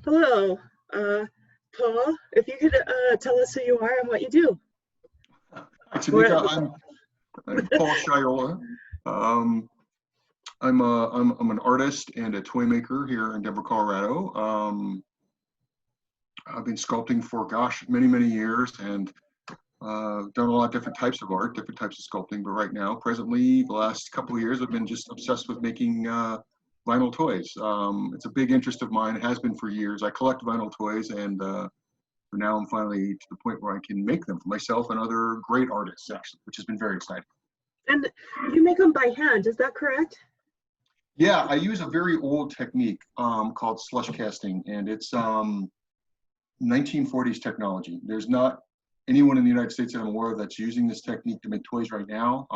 Hello, uh, Paul. If you could tell us who you are and what you do. Hi, Or, Tamika. I'm Paul Schiola. Um, I'm an artist and a toy maker here in Denver, Colorado. I've been sculpting for many years, and done a lot of different types of art, different types of sculpting. But right now, presently, the last couple of years, I've been just obsessed with making vinyl toys. It's a big interest of mine. It has been for years. I collect vinyl toys, and for now, I'm finally to the point where I can make them for myself and other great artists, actually, which has been very exciting. and you make them by hand, is that correct? Yeah, I use a very old technique called slush casting, and it's 1940s technology. There's not anyone in the United States that I'm aware of that's using this technique to make toys right now.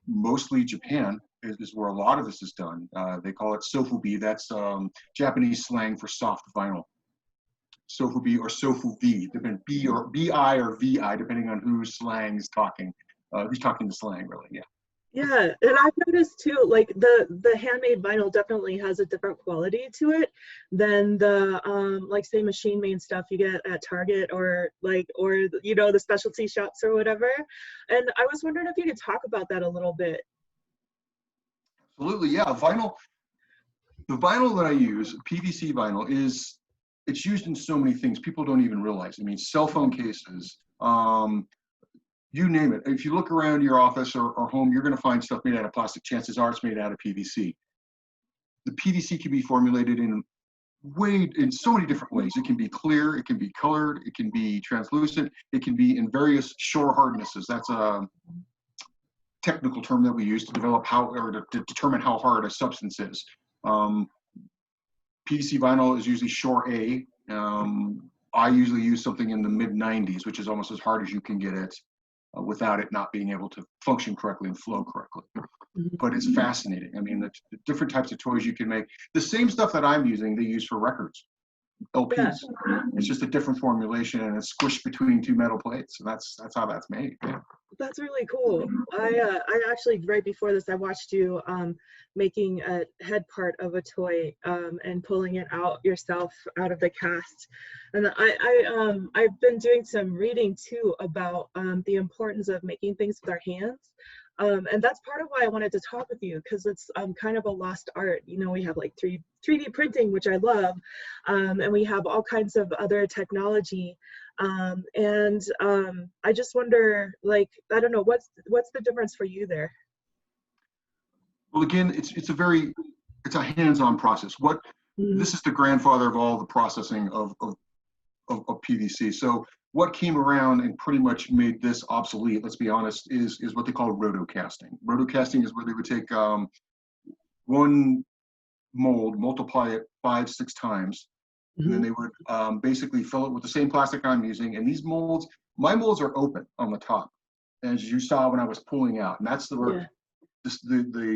Mostly Japan is where a lot of this is done. They call it sofubi. That's Japanese slang for soft vinyl. Sofubi or sofuvi, depending B or BI or VI, depending on whose slang is talking. Who's talking the slang, really? Yeah. Yeah, and I've noticed too, like the handmade vinyl definitely has a different quality to it than the like say machine made stuff you get at Target or the specialty shops or whatever. And I was wondering if you could talk about that a little bit. Absolutely, yeah. Vinyl. The vinyl that I use, PVC vinyl, it's used in so many things people don't even realize. I mean, cell phone cases, you name it. If you look around your office or home, you're going to find stuff made out of plastic. Chances are it's made out of PVC. The PVC can be formulated in so many different ways. It can be clear, it can be colored, it can be translucent, it can be in various shore hardnesses. That's a technical term that we use to develop to determine how hard a substance is. PVC vinyl is usually shore A. I usually use something in the mid 90s, which is almost as hard as you can get it without it not being able to function correctly and flow correctly. But it's fascinating. I mean, the different types of toys you can make. The same stuff that I'm using, they use for records, LPs. Yeah. It's just a different formulation, and it's squished between two metal plates, and that's how that's made. Yeah. That's really cool. I actually right before this I watched you making a head part of a toy and pulling it out yourself out of the cast. And I've been doing some reading too about the importance of making things with our hands. And that's part of why I wanted to talk with you, because it's kind of a lost art. You know, we have like 3D printing, which I love, and we have all kinds of other technology. I just wonder, like, I don't know, what's the difference for you there? Well, again, it's a hands-on process. This is the grandfather of all the processing of PVC. So what came around and pretty much made this obsolete, let's be honest, is what they call rotocasting. Rotocasting is where they would take one mold, multiply it 5-6 times, and then they would basically fill it with the same plastic I'm using. And these molds, my molds are open on the top, as you saw when I was pulling out. And that's the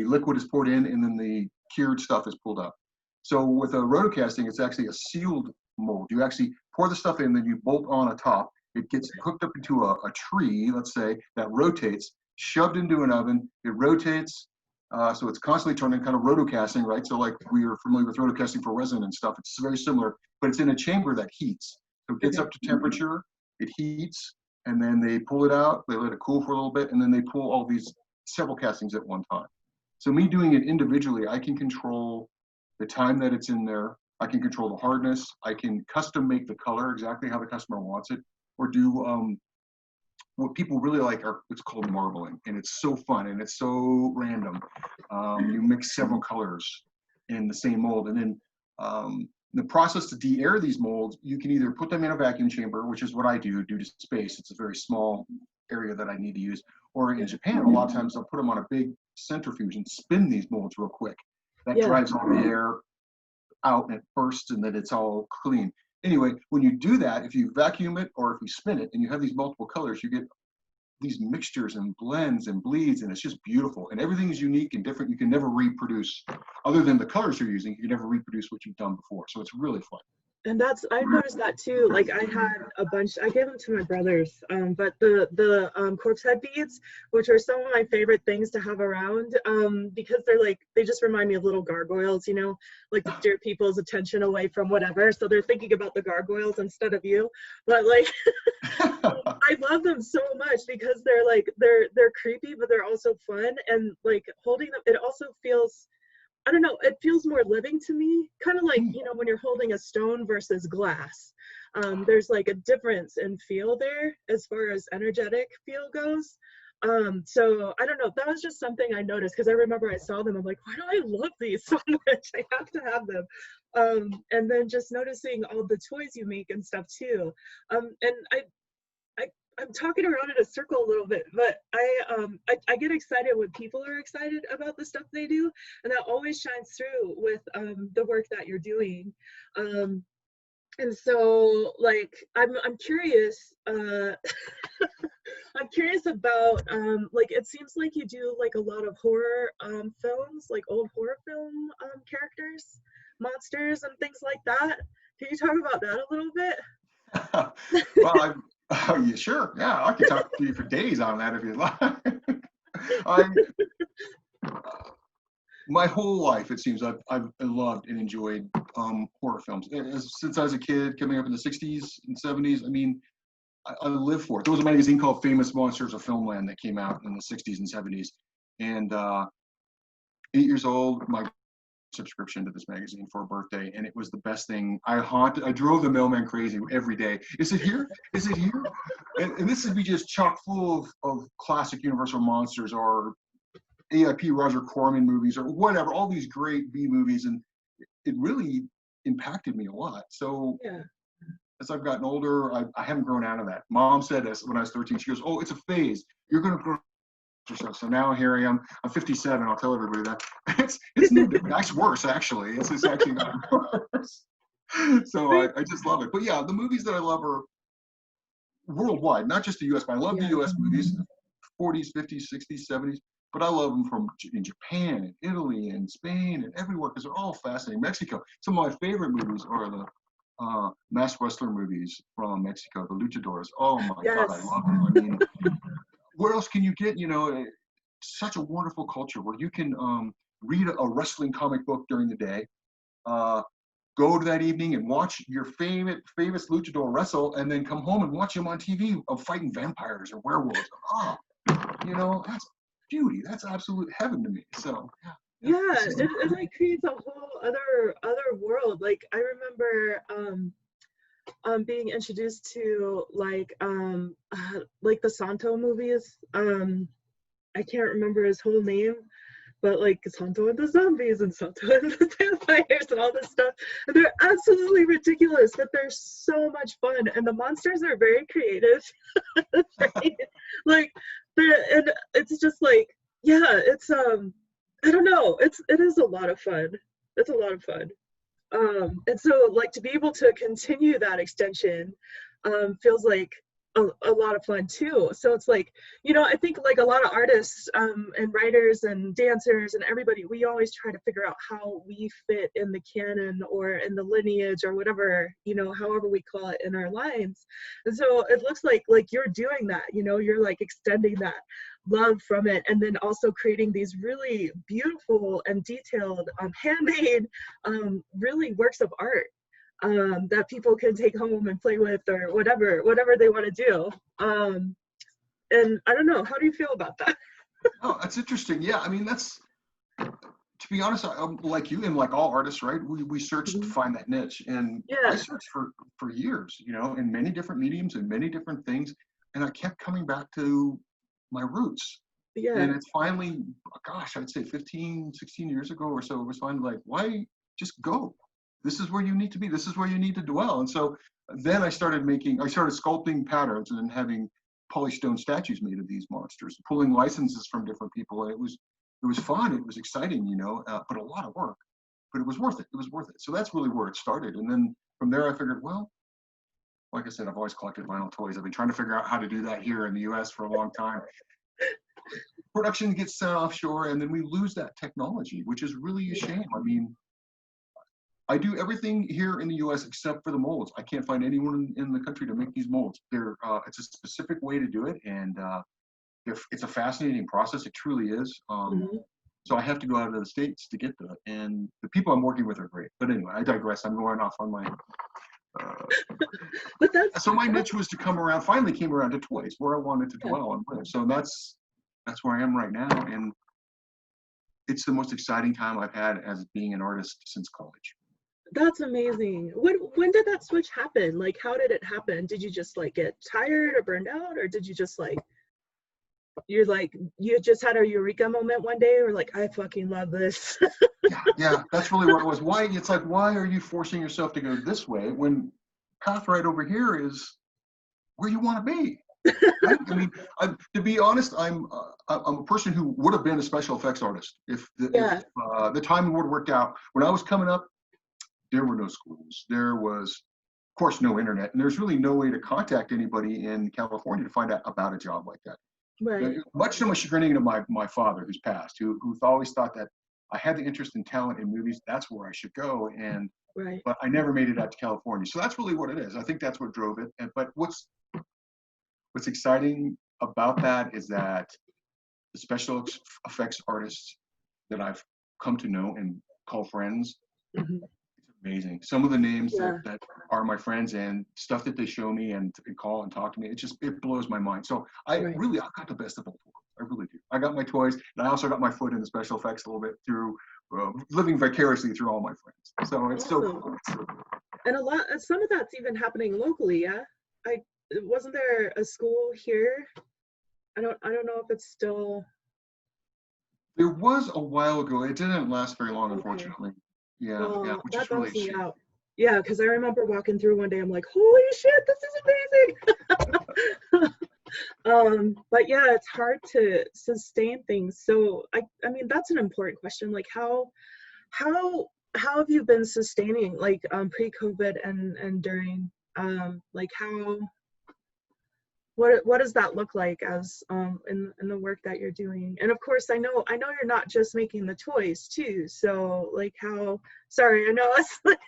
liquid is poured in, and then the cured stuff is pulled up. So with a rotocasting, it's actually a sealed mold. You actually pour the stuff in, then you bolt on a top. It gets hooked up into a tree, let's say, that rotates, shoved into an oven. It rotates, so it's constantly turning, kind of rotocasting, right? So like we are familiar with rotocasting for resin and stuff. It's very similar, but it's in a chamber that heats. So it gets up to temperature, it heats, and then they pull it out. They let it cool for a little bit, and then they pull all these several castings at one time. So me doing it individually, I can control the time that it's in there. I can control the hardness. I can custom make the color exactly how the customer wants it, or do what people really like are what's called marbling, and it's so fun and it's so random. You mix several colors in the same mold, and then the process to de-air these molds, you can either put them in a vacuum chamber, which is what I do due to space. It's a very small area that I need to use. Or in Japan, a lot of times I'll put them on a big centrifuge and spin these molds real quick. That drives all the air out and it bursts, and then it's all clean. Anyway, when you do that, if you vacuum it or if you spin it and you have these multiple colors, you get these mixtures and blends and bleeds, and it's just beautiful. And everything is unique and different. You can never reproduce, other than the colors you're using, you can never reproduce what you've done before. So it's really fun. And I've noticed that too. Like I had a bunch, I gave them to my brothers, but the corpse head beads, which are some of my favorite things to have around, because they're like, they just remind me of little gargoyles, you know, like to steer people's attention away from whatever. So they're thinking about the gargoyles instead of you. But like, I love them so much because they're like, they're creepy, but they're also fun. And like holding them, it also feels, I don't know, it feels more living to me, kind of like, you know, when you're holding a stone versus glass. There's like a difference in feel there as far as energetic feel goes. So I don't know, that was just something I noticed because I remember I saw them, I'm like, why do I love these so much? I have to have them. And then just noticing all the toys you make and stuff too. And I'm talking around in a circle a little bit, but I get excited when people are excited about the stuff they do, and that always shines through with the work that you're doing. And so, like, I'm curious. I'm curious about like, it seems like you do like a lot of horror films, like old horror film characters, monsters, and things like that. Can you talk about that a little bit? Well, oh, yeah, sure. Yeah, I could talk to you for days on that if you'd like. I, my whole life, it seems, I've loved and enjoyed horror films. Since I was a kid, coming up in the 60s and 70s, I mean, I lived for it. There was a magazine called Famous Monsters of Filmland that came out in the 60s and 70s. And 8 years old, my subscription to this magazine for a birthday, and it was the best thing. I drove the mailman crazy every day. Is it here? Is it here? And this would be just chock full of classic Universal monsters or AIP Roger Corman movies or whatever, all these great B movies, and it really impacted me a lot. So Yeah. as I've gotten older, I haven't grown out of that. Mom said this when I was 13. She goes, "Oh, it's a phase. You're going to grow." So now here I am. I'm 57. I'll tell everybody that it's no different. It's worse actually. It's actually gotten worse. So I just love it. But yeah, the movies that I love are worldwide, not just the U.S. But I love the U.S. movies, 40s, 50s, 60s, 70s. But I love them from in Japan and Italy and Spain and everywhere because they're all fascinating. Mexico. Some of my favorite movies are the masked wrestler movies from Mexico, the Luchadores. Oh my God, I love them. I mean, where else can you get, you know, such a wonderful culture where you can read a wrestling comic book during the day, go to that evening and watch your famous luchador wrestle, and then come home and watch him on TV of fighting vampires or werewolves. Oh, you know, that's beauty. That's absolute heaven to me. So yeah, it like creates a whole other world. Like I remember being introduced to like the Santo movies. I can't remember his whole name, but like Santo and the zombies and Santo and the vampires and all this stuff. And they're absolutely ridiculous, but they're so much fun. And the monsters are very creative. Right? Like and it's just like, yeah, it's I don't know, it is a lot of fun. It's a lot of fun. And so like to be able to continue that extension feels like a lot of fun too. So it's like, you know, I think like a lot of artists and writers and dancers and everybody, we always try to figure out how we fit in the canon or in the lineage or whatever, you know, however we call it in our lines. And so it looks like you're doing that, you know, you're like extending that love from it, and then also creating these really beautiful and detailed handmade really works of art that people can take home and play with or whatever they want to do. And I don't know, how do you feel about that? Oh, that's interesting. Yeah, I mean, that's, to be honest, I'm like you and like all artists, right? We search to find that niche, and I searched for years, you know, in many different mediums and many different things, and I kept coming back to my roots. And it's finally, gosh, I'd say 15, 16 years ago or so, it was finally like, why just go? This is where you need to be. This is where you need to dwell. And so then I started sculpting patterns and then having polished stone statues made of these monsters, pulling licenses from different people. And it was fun. It was exciting, you know, but a lot of work, but it was worth it. It was worth it. So that's really where it started. And then from there, I figured, well, like I said, I've always collected vinyl toys. I've been trying to figure out how to do that here in the US for a long time. Production gets sent offshore, and then we lose that technology, which is really a shame. I mean, I do everything here in the U.S. except for the molds. I can't find anyone in the country to make these molds. It's a specific way to do it, and it's a fascinating process. It truly is. So I have to go out of the States to get to it, and the people I'm working with are great. But anyway, I digress. I'm going off on my. But So my niche was to finally came around to toys, where I wanted to dwell and live. So that's where I am right now, and it's the most exciting time I've had as being an artist since college. That's amazing. When did that switch happen? Like, how did it happen? Did you just like get tired or burned out, or did you just like, you just had a eureka moment one day, or like, I fucking love this? Yeah, that's really what it was. Why are you forcing yourself to go this way when path right over here is where you want to be? Right? I mean, to be honest, I'm a person who would have been a special effects artist if the timing would have worked out. When I was coming up, there were no schools. There was, of course, no internet, and there's really no way to contact anybody in California to find out about a job like that. Right. Much to my chagrin of my father, who's passed, who always thought that I had the interest in talent in movies. That's where I should go, but I never made it out to California. So that's really what it is. I think that's what drove it. But what's exciting about that is that the special effects artists that I've come to know and call friends, it's amazing. Some of the names that are my friends and stuff that they show me and call and talk to me, it blows my mind. So I got the best of both worlds. I really do. I got my toys, and I also got my foot in the special effects a little bit through living vicariously through all my friends. So it's so cool. And some of that's even happening locally. Yeah, wasn't there a school here? I don't know if it's still. There was a while ago. It didn't last very long, unfortunately. Yeah, which is really a shame. Yeah, because I remember walking through one day. I'm like, holy shit, this is amazing. But yeah, it's hard to sustain things. So I mean, that's an important question. Like, how have you been sustaining, like, pre-COVID and during, like, what does that look like as in the work that you're doing? And of course, I know you're not just making the toys too. So like, sorry, I know it's like.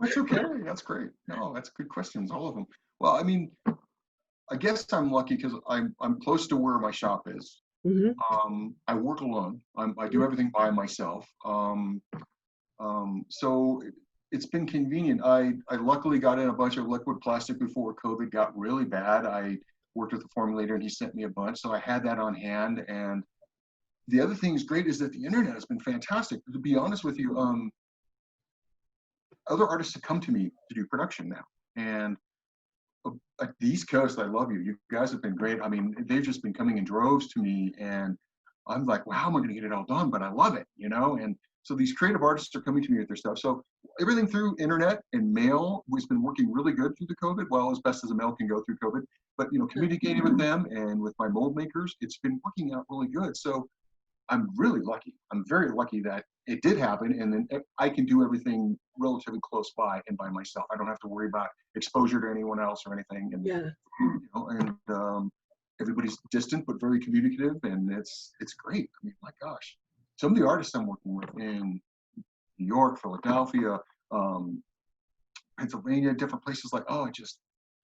That's okay. That's great. No, that's good questions, all of them. Well, I mean, I guess I'm lucky because I'm close to where my shop is. I work alone. I do everything by myself. So it's been convenient. I luckily got in a bunch of liquid plastic before COVID got really bad. I worked with the formulator and he sent me a bunch. So I had that on hand. And the other thing is great is that the internet has been fantastic. To be honest with you, other artists have come to me to do production now. And at the East Coast, I love you. You guys have been great. I mean, they've just been coming in droves to me. And I'm like, well, how am I going to get it all done? But I love it, you know? And so these creative artists are coming to me with their stuff. So everything through internet and mail has been working really good through the COVID, well, as best as a mail can go through COVID. But, you know, communicating with them and with my mold makers, it's been working out really good. So I'm really lucky. I'm very lucky that it did happen. And then I can do everything relatively close by and by myself. I don't have to worry about exposure to anyone else or anything. And, you know, and everybody's distant, but very communicative. And it's great. I mean, my gosh. Some of the artists I'm working with in New York, Philadelphia, Pennsylvania, different places, like, oh, it just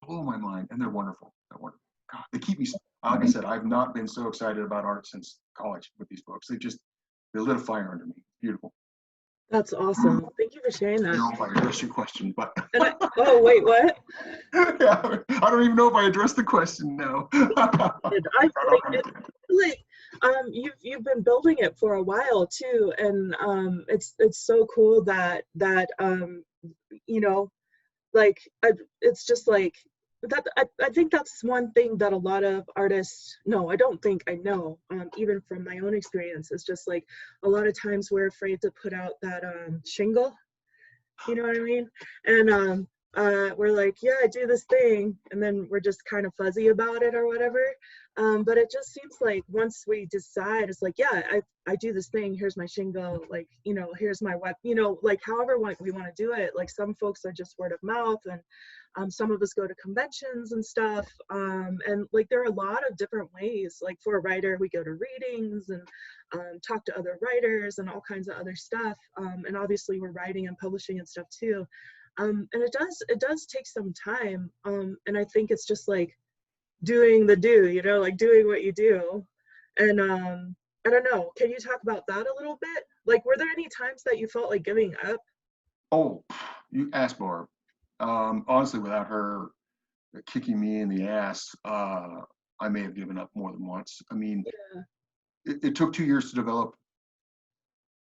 blew my mind. And they're wonderful. God, they keep me, like I said, I've not been so excited about art since college with these folks. They lit a fire under me. Beautiful. That's awesome. Thank you for sharing that. I don't know if I addressed your question, but. Oh, wait, what? Yeah, I don't even know if I addressed the question, no. You've been building it for a while too, and it's so cool that you know, like, it's just like that. I think that's one thing that a lot of artists, no, I don't think, I know, even from my own experience, it's just like a lot of times we're afraid to put out that shingle, you know what I mean? And we're like, yeah, I do this thing, and then we're just kind of fuzzy about it or whatever. But it just seems like once we decide, it's like, yeah, I do this thing. Here's my shingo, like, you know, here's my web, you know, like however we want to do it. Like some folks are just word of mouth, and some of us go to conventions and stuff. And like there are a lot of different ways. Like for a writer, we go to readings and talk to other writers and all kinds of other stuff. And obviously we're writing and publishing and stuff too. And it does take some time. And I think it's just like doing the do, you know, like doing what you do. And I don't know, can you talk about that a little bit? Like, were there any times that you felt like giving up? Oh, you asked Barb. Honestly, without her kicking me in the ass, I may have given up more than once. I mean, Yeah. it took 2 years to develop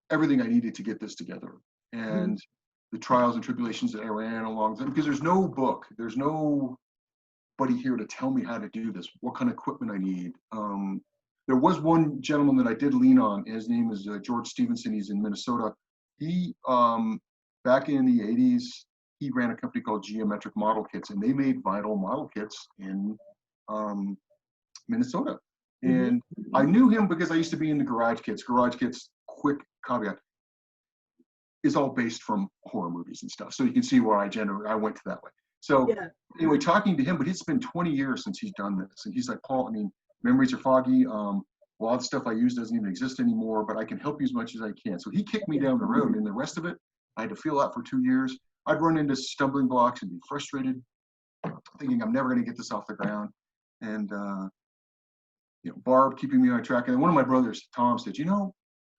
everything I needed to get this together. And the trials and tribulations that I ran along, because there's no book, there's nobody here to tell me how to do this, what kind of equipment I need. There was one gentleman that I did lean on. His name is George Stevenson. He's in Minnesota. He, back in the 80s, he ran a company called Geometric Model Kits, and they made vinyl model kits in Minnesota. And I knew him because I used to be in the Garage Kits. Garage Kits, quick caveat, is all based from horror movies and stuff. So you can see where I went to that way. So Yeah. anyway, talking to him, but it's been 20 years since he's done this. And he's like, Paul, I mean, memories are foggy. A lot of the stuff I use doesn't even exist anymore, but I can help you as much as I can. So he kicked me down the road, and the rest of it, I had to feel out for 2 years. I'd run into stumbling blocks and be frustrated, thinking I'm never going to get this off the ground. And, you know, Barb keeping me on track. And then one of my brothers, Tom, said, you know,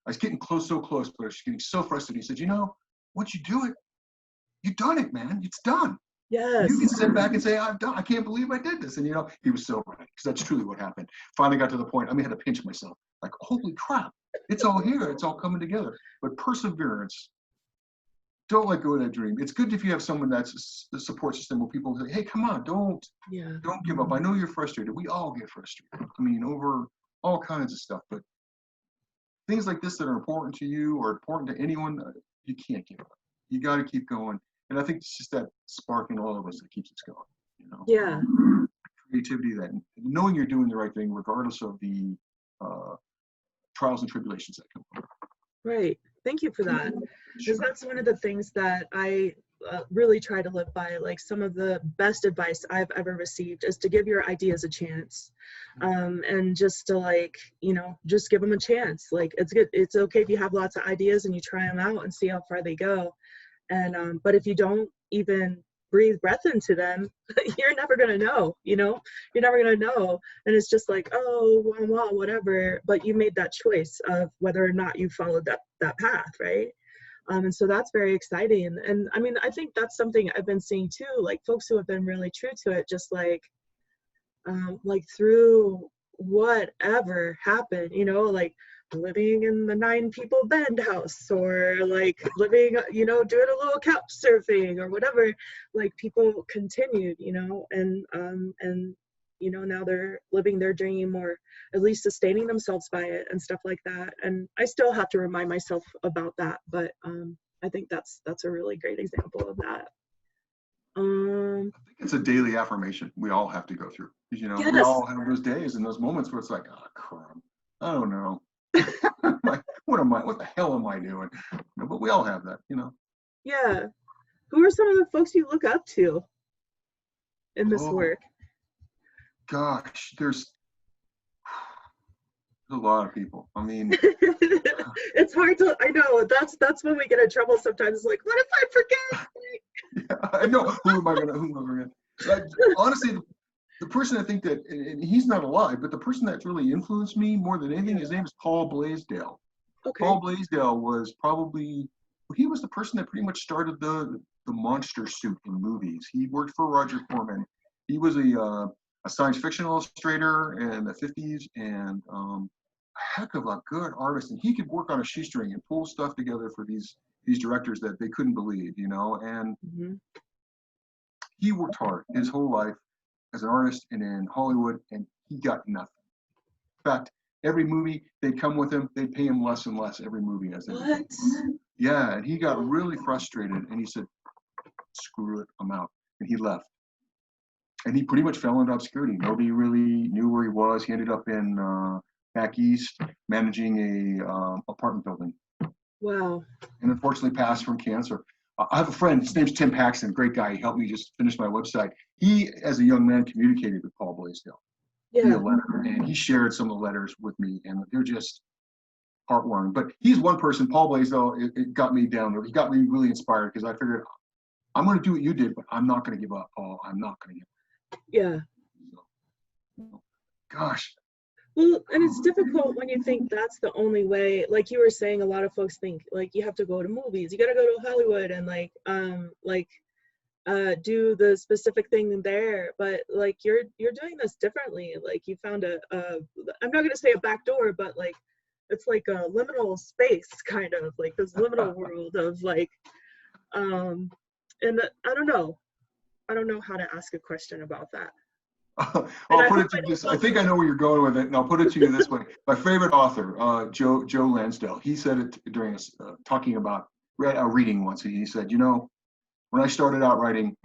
I was getting so close, but I was getting so frustrated. He said, you know, once you do it, you've done it, man. It's done. Yes. You can sit back and say, I've done, I can't believe I did this. And, you know, he was so right, because that's truly what happened. Finally got to the point, I had to pinch myself. Like, holy crap, it's all here. It's all coming together. But perseverance, don't let go of that dream. It's good if you have someone that's a support system where people say, hey, come on, don't give up. I know you're frustrated. We all get frustrated. I mean, over all kinds of stuff. But things like this that are important to you or important to anyone, you can't give up. You got to keep going. And I think it's just that spark in all of us that keeps us going. You know, Yeah. Creativity, that knowing you're doing the right thing, regardless of the trials and tribulations that come up. Right. Thank you for that. Because that's one of the things that I really try to live by. Like some of the best advice I've ever received is to give your ideas a chance, and just to, like, you know, just give them a chance. Like it's good. It's okay if you have lots of ideas and you try them out and see how far they go. And but if you don't even breathe breath into them, you're never gonna know. You know, you're never gonna know. And it's just like, oh, well, whatever. But you made that choice of whether or not you followed that path, right? And so that's very exciting. And I mean, I think that's something I've been seeing too, like folks who have been really true to it, just like through whatever happened, you know, like living in the 9 people band house, or like living, you know, doing a little couch surfing or whatever, like people continued, you know, and you know, now they're living their dream, or at least sustaining themselves by it and stuff like that. And I still have to remind myself about that, but I think that's a really great example of that. I think it's a daily affirmation we all have to go through. You know, yes. We all have those days and those moments where it's like, oh, crap, I don't know. What the hell am I doing? You know, but we all have that, you know. Yeah. Who are some of the folks you look up to in this work? Gosh, there's a lot of people. I mean, it's hard to, I know, that's when we get in trouble sometimes. It's like, what if I forget? Yeah, I know. Who am I gonna? Honestly, the person I think that, and he's not alive, but the person that's really influenced me more than anything, his name is Paul Blaisdell. Okay. Paul Blaisdell was probably, he was the person that pretty much started the monster suit in movies. He worked for Roger Corman. He was a science fiction illustrator in the 50s, and a heck of a good artist. And he could work on a shoestring and pull stuff together for these directors that they couldn't believe, you know. And he worked hard his whole life as an artist and in Hollywood, and he got nothing. In fact, every movie they'd come with him, they'd pay him less and less every movie as they What? Yeah, and he got really frustrated, and he said, screw it, I'm out. And he left. And he pretty much fell into obscurity. Nobody really knew where he was. He ended up in back east, managing a apartment building. Wow. And unfortunately passed from cancer. I have a friend, his name's Tim Paxton, great guy. He helped me just finish my website. He, as a young man, communicated with Paul Blaisdell via letter, and he shared some of the letters with me, and they're just heartwarming. But he's one person, Paul Blaisdell, it got me down there. He got me really inspired because I figured, I'm going to do what you did, but I'm not going to give up, Paul. I'm not going to give up. Yeah. So, gosh. Well, and it's difficult when you think that's the only way. Like you were saying, a lot of folks think like you have to go to movies, you got to go to Hollywood and do the specific thing there. But like you're doing this differently. Like you found I'm not gonna say a back door, but like it's like a liminal space, kind of like this liminal world of like, and I don't know how to ask a question about that. I'll put it to you this. I think I know where you're going with it, and I'll put it to you this way. My favorite author, Joe Lansdale, he said it during us talking about reading once. He said, you know, when I started out writing,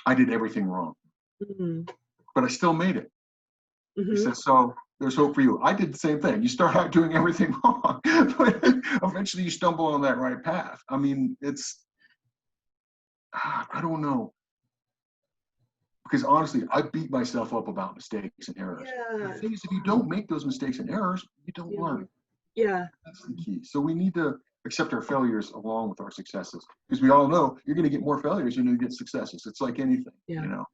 I did everything wrong, but I still made it. He said, so there's hope for you. I did the same thing. You start out doing everything wrong, but eventually you stumble on that right path. I mean, I don't know. Because honestly, I beat myself up about mistakes and errors. Yeah. The thing is, if you don't make those mistakes and errors, you don't learn. Yeah. That's the key. So we need to accept our failures along with our successes. Because we all know you're going to get more failures than you get successes. It's like anything, you know.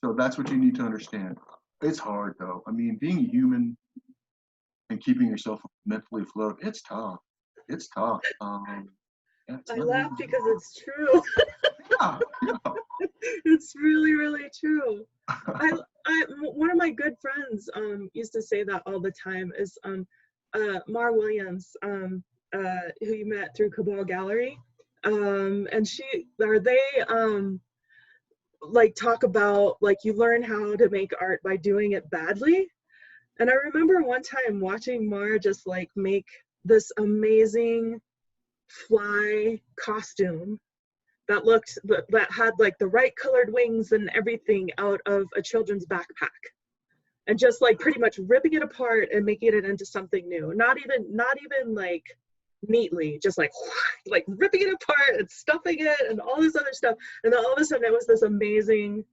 So that's what you need to understand. It's hard, though. I mean, being a human and keeping yourself mentally afloat, it's tough. It's tough. I laugh because it's true. Yeah. It's really, really true. One of my good friends used to say that all the time is Mar Williams, who you met through Cabal Gallery, and they like talk about like you learn how to make art by doing it badly. And I remember one time watching Mar just like make this amazing fly costume that had like the right colored wings and everything out of a children's backpack, and just like pretty much ripping it apart and making it into something new. Not even like neatly, just like ripping it apart and stuffing it and all this other stuff. And then all of a sudden it was this amazing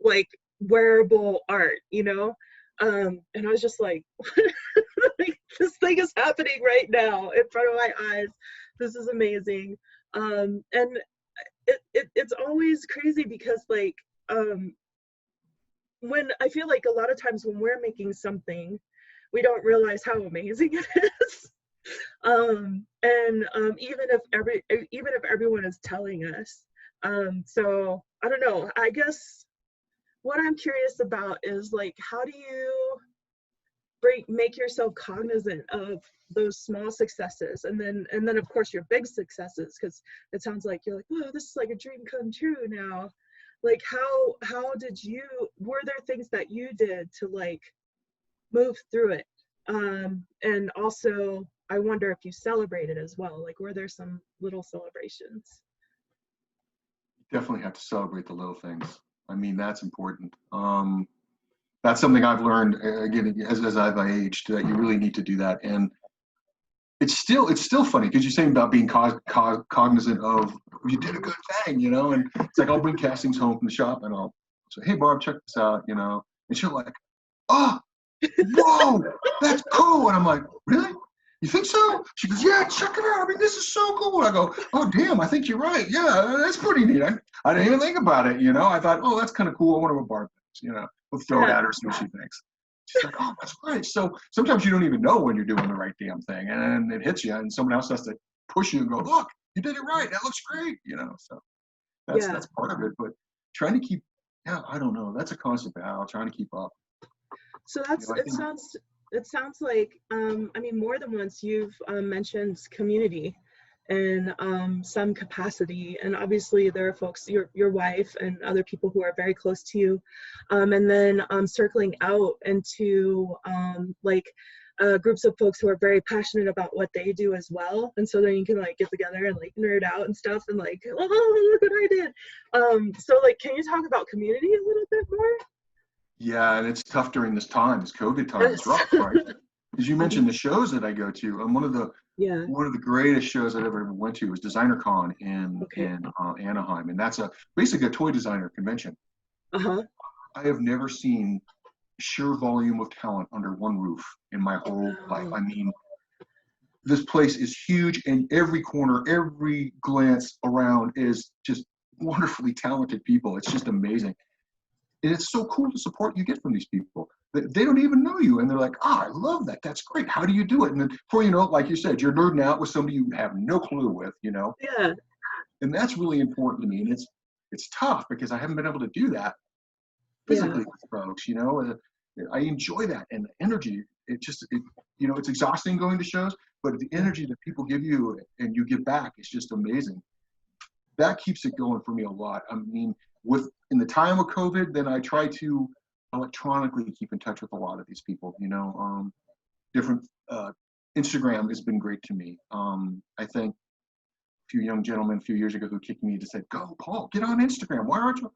like wearable art, you know? And I was just like, this thing is happening right now in front of my eyes. This is amazing. And it's always crazy because like when I feel like a lot of times when we're making something, we don't realize how amazing it is. Even if everyone is telling us. So I don't know. I guess what I'm curious about is like, how do you make yourself cognizant of those small successes, and then of course your big successes, because it sounds like you're like, oh, this is like a dream come true now. Like how were there things that you did to like move through it? And also I wonder if you celebrated as well. Like, were there some little celebrations? Definitely have to celebrate the little things. I mean, that's important. That's something I've learned again as I've aged, that you really need to do that. And it's still funny because you're saying about being cognizant of, you did a good thing, you know. And it's like I'll bring castings home from the shop and I'll say, hey Barb, check this out, you know. And she'll like, oh, whoa, that's cool. And I'm like, really? You think so? She goes, yeah, check it out. I mean, this is so cool. I go, oh, damn, I think you're right. Yeah, that's pretty neat. I didn't even think about it, you know. I thought, oh, that's kind of cool. I wonder what Barb thinks, you know. We'll throw it at her, see what she thinks. She's like, oh, that's great. So sometimes you don't even know when you're doing the right damn thing, and it hits you, and someone else has to push you and go, look, you did it right. That looks great, you know. So that's part of it. But trying to keep, I don't know. That's a constant battle, trying to keep up. So it sounds like, I mean, more than once you've mentioned community in some capacity, and obviously there are folks, your wife and other people who are very close to you, and then circling out into like groups of folks who are very passionate about what they do as well, and so then you can like get together and like nerd out and stuff and like, oh, look what I did. So like, can you talk about community a little bit more? Yeah, and it's tough during this time, this COVID time. Yes. It's rough, right? As you mentioned, the shows that I go to, and one of the greatest shows I ever went to was Designer Con in Anaheim, and that's basically a toy designer convention. Uh-huh. I have never seen sheer volume of talent under one roof in my whole life. I mean, this place is huge, and every corner, every glance around is just wonderfully talented people. It's just amazing. And it's so cool the support you get from these people. They don't even know you, and they're like, I love that. That's great. How do you do it? And then before you know it, like you said, you're nerding out with somebody you have no clue with, Yeah. And that's really important to me. And it's tough because I haven't been able to do that physically with folks, I enjoy that, and the energy, it's exhausting going to shows, but the energy that people give you and you give back is just amazing. That keeps it going for me a lot. I mean, in the time of COVID, then I try to electronically keep in touch with a lot of these people, different, Instagram has been great to me. I think a few young gentlemen a few years ago who kicked me to say, go, Paul, get on Instagram. Why aren't you?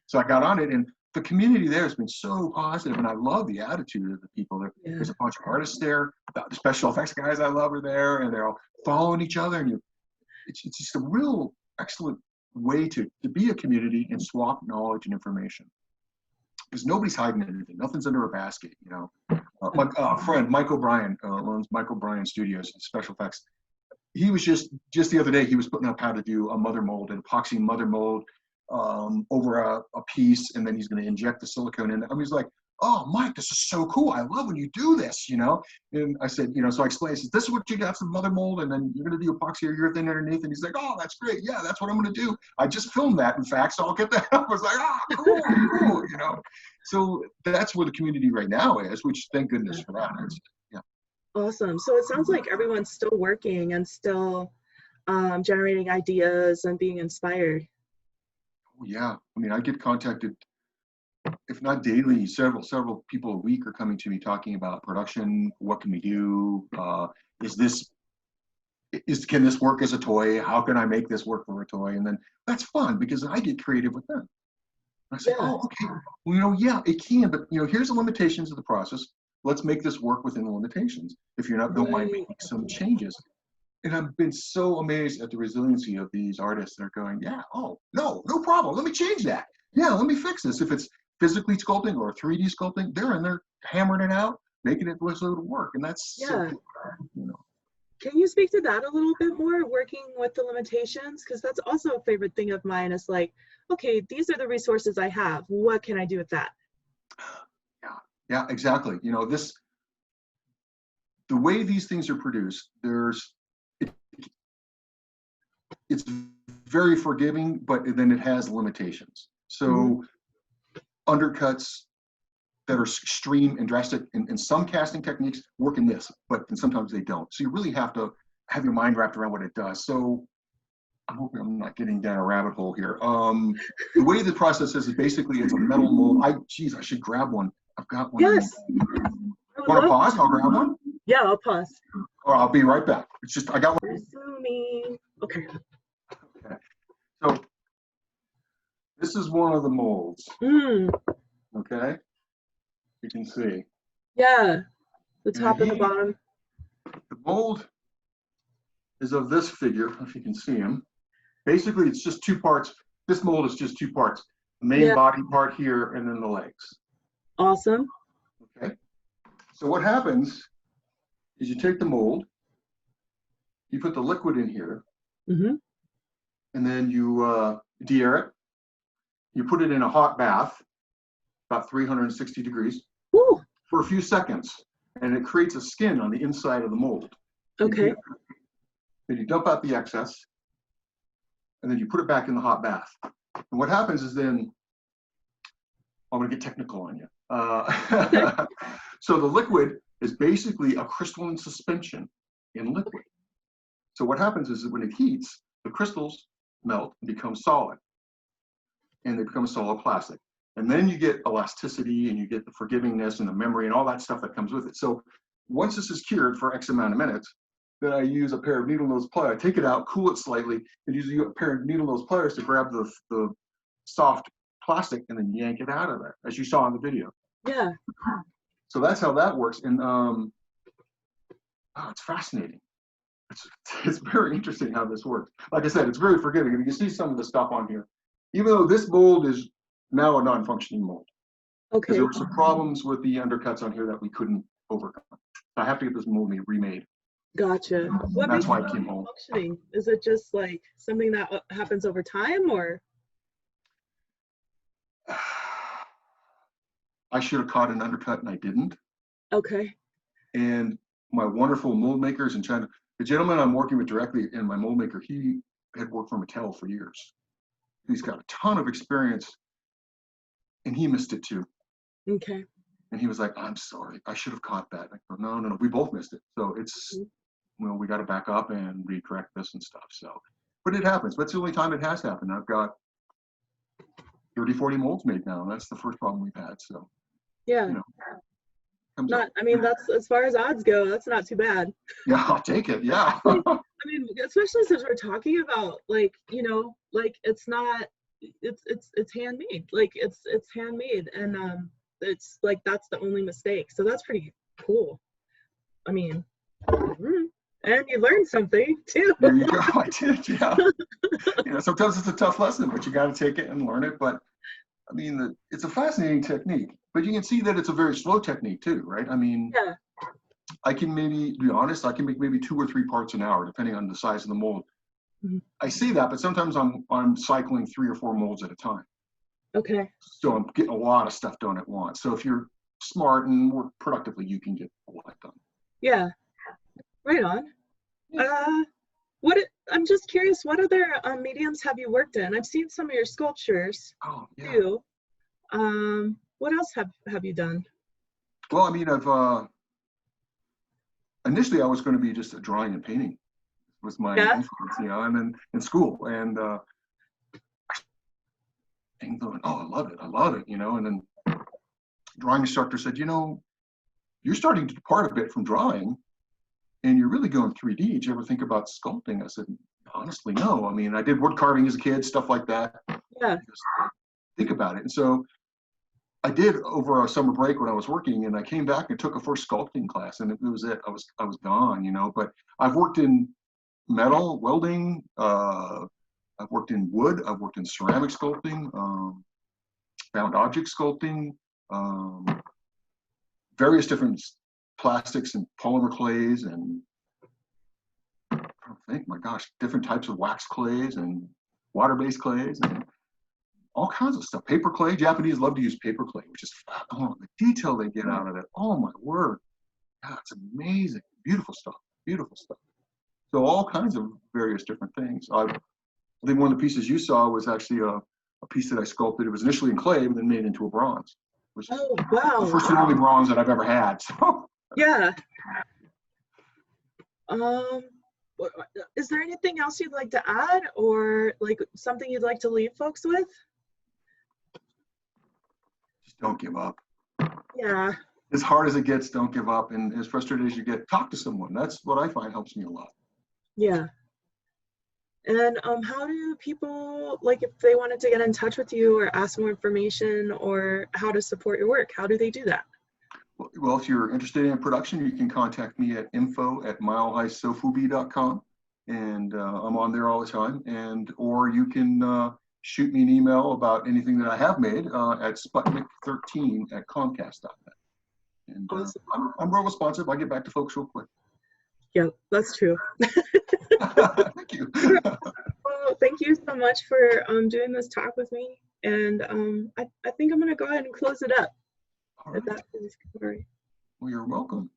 So I got on it, and the community there has been so positive, and I love the attitude of the people. There's a bunch of artists there. The special effects guys I love are there, and they're all following each other. And it's just a real excellent way to be a community and swap knowledge and information. Because nobody's hiding anything. Nothing's under a basket, My friend, Mike O'Brien, owns Mike O'Brien Studios, special effects. He was just the other day, he was putting up how to do a mother mold, an epoxy mother mold, over a piece, and then he's going to inject the silicone in. I was like, oh, Mike, this is so cool. I love when you do this, And I said, so I explained, I said, this is what you got for mother mold, and then you're going to do epoxy or urethane underneath. And he's like, oh, that's great. Yeah, that's what I'm going to do. I just filmed that, in fact, so I'll get that. I was like, cool. So that's where the community right now is, which thank goodness for that. Awesome. So it sounds like everyone's still working and still generating ideas and being inspired. Yeah, I mean, I get contacted, if not daily, several people a week are coming to me talking about production. What can we do? Can this work as a toy? How can I make this work for a toy? And then that's fun because I get creative with them. I say, oh, okay, well, yeah, it can, but here's the limitations of the process. Let's make this work within the limitations. If you're not, don't mind making some changes. And I've been so amazed at the resiliency of these artists that are going, yeah, oh, no problem. Let me change that. Yeah, let me fix this. If it's physically sculpting or 3D sculpting, they're in there hammering it out, making it so it'll work. And that's so cool, Can you speak to that a little bit more, working with the limitations? Because that's also a favorite thing of mine is like, okay, these are the resources I have. What can I do with that? Yeah, exactly. The way these things are produced, it's very forgiving, but then it has limitations. So undercuts that are extreme and drastic, and some casting techniques work in this, but sometimes they don't. So you really have to have your mind wrapped around what it does. So I'm hoping I'm not getting down a rabbit hole here. The way the process is basically it's a metal mold. I should grab one. I've got one. Yes. Want to pause? I'll grab one. Yeah, I'll pause. Or I'll be right back. It's just I got one. Resuming. Okay. So this is one of the molds. Okay. You can see. Yeah. The top and the bottom. The mold is of this figure, if you can see him. Basically, it's just two parts. This mold is just two parts. The main body part here and then the legs. Awesome. Okay. So what happens is you take the mold, you put the liquid in here, and then you de-air it. You put it in a hot bath, about 360 degrees, for a few seconds, and it creates a skin on the inside of the mold. Okay. Then you dump out the excess, and then you put it back in the hot bath. And what happens is then, I'm going to get technical on you. So the liquid is basically a crystalline suspension in liquid. So what happens is that when it heats, the crystals melt and become solid, and they become a solid plastic. And then you get elasticity, and you get the forgivingness and the memory and all that stuff that comes with it. So once this is cured for X amount of minutes, then I use a pair of needle nose pliers. I take it out, cool it slightly, and use a pair of needle nose pliers to grab the soft plastic and then yank it out of there, as you saw in the video. Yeah. So that's how that works. And oh, it's fascinating. It's very interesting how this works. Like I said, it's very forgiving. And you can see some of the stuff on here. Even though this mold is now a non-functioning mold. Okay. Because there were some problems with the undercuts on here that we couldn't overcome. So I have to get this mold remade. Gotcha. What That's makes why it it came home. functioning? Is it just like something that happens over time, or? I should have caught an undercut and I didn't. Okay. And my wonderful mold makers in China, the gentleman I'm working with directly in my mold maker, he had worked for Mattel for years. He's got a ton of experience, and he missed it too. Okay. And he was like, "I'm sorry, I should have caught that." I go, no, we both missed it. So it's, we got to back up and recorrect this and stuff. So, but it happens. That's the only time it has happened. I've got 30, 40 molds made now, and that's the first problem we've had. So, yeah. I mean, that's, as far as odds go, that's not too bad. Yeah, I'll take it. Yeah. I mean, especially since we're talking about, like, it's not, it's handmade. Like, it's handmade, and it's like, that's the only mistake. So that's pretty cool. I mean, and you learned something too. There you go. I did. Yeah. Sometimes it's a tough lesson, but you got to take it and learn it. But I mean, it's a fascinating technique, but you can see that it's a very slow technique too, right? I mean, yeah. I can maybe, to be honest, I can make maybe 2 or 3 parts an hour, depending on the size of the mold. Mm-hmm. I say that, but sometimes I'm cycling 3 or 4 molds at a time. Okay. So I'm getting a lot of stuff done at once. So if you're smart and work productively, you can get a lot done. Yeah. Right on. Yeah. I'm just curious, what other mediums have you worked in? I've seen some of your sculptures too. What else have you done? Well, I mean, I've initially I was going to be just a drawing and painting was my influence, and then in school, and going, oh, I love it, and then drawing instructor said, you're starting to depart a bit from drawing, and you're really going 3D. Did you ever think about sculpting? I said, honestly, no. I mean, I did wood carving as a kid, stuff like that. Yeah. Think about it. And so I did over a summer break when I was working, and I came back and took a first sculpting class, and it was it. I was gone, But I've worked in metal welding. I've worked in wood. I've worked in ceramic sculpting, found object sculpting, various different plastics and polymer clays, and I don't think, my gosh, different types of wax clays and water-based clays and all kinds of stuff. Paper clay. Japanese love to use paper clay, which is, the detail they get out of it. Oh my word. God, it's amazing. Beautiful stuff. Beautiful stuff. So all kinds of various different things. I think one of the pieces you saw was actually a piece that I sculpted. It was initially in clay, but then made into a bronze. Which is the first and only bronze that I've ever had. So. Yeah. Is there anything else you'd like to add, or like something you'd like to leave folks with? Just don't give up. Yeah. As hard as it gets, don't give up. And as frustrated as you get, talk to someone. That's what I find helps me a lot. Yeah. And how do people, like, if they wanted to get in touch with you or ask more information or how to support your work, how do they do that? Well, if you're interested in production, you can contact me at info@milehighsofubi.com, and I'm on there all the time. Or you can shoot me an email about anything that I have made at Sputnik13@comcast.net. And awesome. I'm real responsive. I get back to folks real quick. Yeah, that's true. Thank you. Well, thank you so much for doing this talk with me. And I think I'm going to go ahead and close it up. All right. All right. Well, you're welcome.